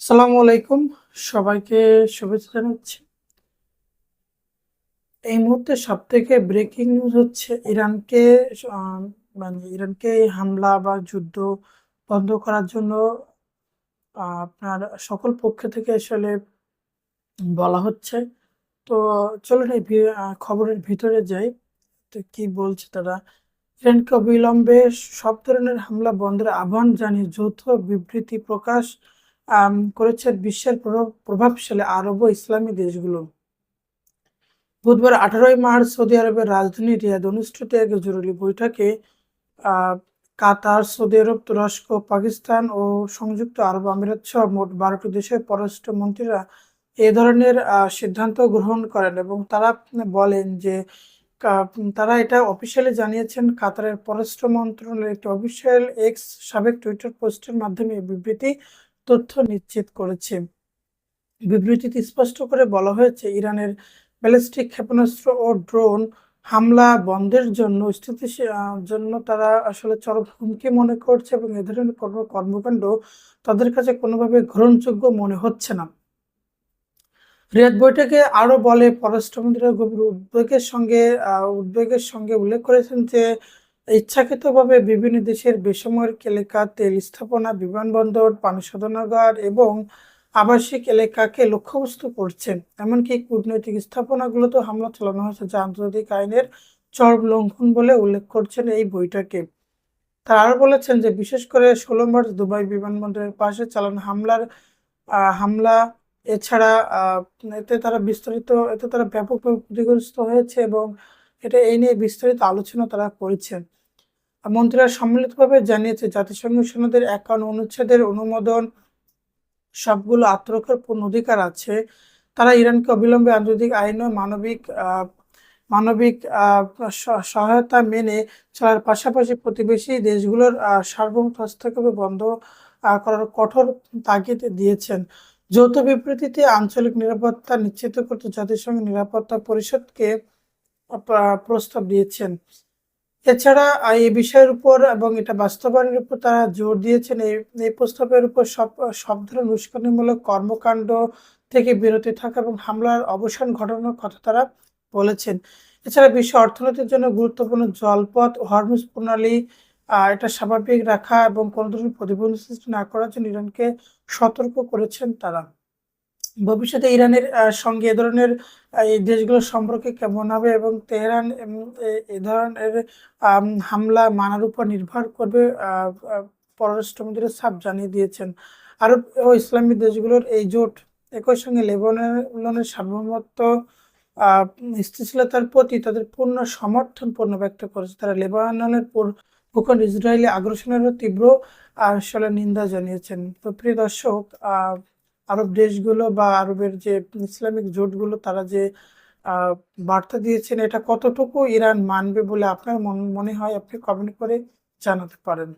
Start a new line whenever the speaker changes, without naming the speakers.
আসসালামু আলাইকুম। সবাইকে শুভেচ্ছা জানাচ্ছি। এই মুহূর্তে সবথেকে ব্রেকিং নিউজ হচ্ছে আহ, ইরানকে হামলা বা যুদ্ধ বন্ধ করার জন্য আপনার সকল পক্ষ থেকে আসলে বলা হচ্ছে। তো চলুন খবরের ভিতরে যাই। তো কি বলছে তারা? ইরানকে অবিলম্বে সব ধরনের হামলা বন্ধের আহ্বান জানিয়ে যৌথ বিবৃতি প্রকাশ করেছে বিশ্বের প্রভাবশালী আরব ও ইসলামী দেশগুলো। বুধবার 18 মার্চ সৌদি আরবের রাজধানী রিয়াদ অনুষ্ঠিত এক জরুরি বৈঠকে আহ, কাতার, সৌদি আরব, তুরস্ক, পাকিস্তান ও সংযুক্ত আরব আমিরাত সহ মোট 12টি দেশের পররাষ্ট্রমন্ত্রীরা এ ধরনের সিদ্ধান্ত গ্রহণ করেন এবং তারা বলেন যে তারা এটা অফিসিয়ালি জানিয়েছেন। কাতারের পররাষ্ট্র মন্ত্রণালয়ের একটি অফিসিয়াল এক্স সাবেক টুইটার পোস্টের মাধ্যমে এই বিবৃতি তথ্য নিশ্চিত করেছে। বিবৃতিতে স্পষ্ট করে বলা হয়েছে, ইরানের ব্যালিস্টিক ক্ষেপণাস্ত্র ও ড্রোন হামলা বন্ধের জন্য জন্য তারা আসলে চরম হুমকি মনে করছে এবং এ ধরনের কর্মকাণ্ড তাদের কাছে কোনোভাবে গ্রহণযোগ্য মনে হচ্ছে না। রিয়াদ বৈঠকে আরো বলে, পররাষ্ট্রমন্ত্রীরা গভীর উদ্বেগের সঙ্গে উল্লেখ করেছেন যে ইচ্ছাকৃতভাবে বিভিন্ন দেশের বেসামরিক এলাকা, তেল স্থাপনা, বিমানবন্দর, পানি শোধনাগার এবং আবাসিক এলাকাকে লক্ষ্যবস্তু করছে। এমনকি কূটনৈতিক স্থাপনাগুলোতেও হামলা চালানো হয়েছে, যা আন্তর্জাতিক আইনের চরম লঙ্ঘন বলে উল্লেখ করছেন এই বৈঠকে। তারা আরো বলেছেন যে বিশেষ করে 16 মার্চ দুবাই বিমানবন্দরের পাশে চালানো হামলা এছাড়া আহ, এতে তারা ব্যাপকভাবে ক্ষতিগ্রস্ত হয়েছে এবং এই নিয়ে বিস্তারিত আলোচনা তারা করেছেন। মন্ত্রীরা সম্মিলিতভাবে জানিয়েছে, জাতিসংঘ সনদের 51 অনুচ্ছেদের অনুমোদন সবগুলো আত্মরক্ষার পূর্ণ অধিকার আছে। তারা ইরানকে অবিলম্বে আন্তর্জাতিক আইন ও মানবিক সহায়তা মেনে চলার পাশাপাশি প্রতিবেশী দেশগুলোর সার্বভৌমত্ব হস্তক্ষেপ বন্ধ করার কঠোর তাগিদ দিয়েছেন। যৌথ বিবৃতিতে আঞ্চলিক নিরাপত্তা নিশ্চিত করতে জাতিসংঘ নিরাপত্তা পরিষদকে প্রস্তাব দিয়েছেন। এছাড়া এই বিষয়ের উপর এবং এটা বাস্তবায়নের উপর তারা জোর দিয়েছেন। এই প্রস্তাবের উপর সব সব ধরনের উস্কানিমূলক কর্মকাণ্ড থেকে বিরতি থাকা এবং হামলার অবসান ঘটানোর কথা তারা বলেছেন। এছাড়া বিশ্ব অর্থনীতির জন্য গুরুত্বপূর্ণ জলপথ ও হরমুজ প্রণালী এটা স্বাভাবিক রাখা এবং কোনো ধরনের প্রতিবন্ধক সৃষ্টি না করার জন্য ইরানকে সতর্ক করেছেন তারা। ভবিষ্যতে ইরানের সঙ্গে এ ধরনের এই দেশগুলোর সম্পর্কে কেমন হবে এবং তেহরান এ ধরনের হামলা মানার উপর নির্ভর করবে, পররাষ্ট্রমন্ত্রী সাফ জানিয়ে দিয়েছেন। আরব ও ইসলামী দেশগুলোর এই জোট একই সঙ্গে লেবাননের সার্বভৌমত্ব আহ স্থিতিশীলতার প্রতি তাদের পূর্ণ সমর্থন ব্যক্ত করেছে। তারা লেবাননের ভূখণ্ড ইসরায়েলি আগ্রাসনেরও তীব্র আসলে নিন্দা জানিয়েছেন। তো প্রিয় দর্শক, আরব দেশগুলো বা আরবের যে ইসলামিক জোটগুলো তারা যে আহ, বার্তা দিয়েছেন, এটা কতটুকু ইরান মানবে বলে আপনার মনে হয়, আপনি কমেন্ট করে জানাতে পারেন।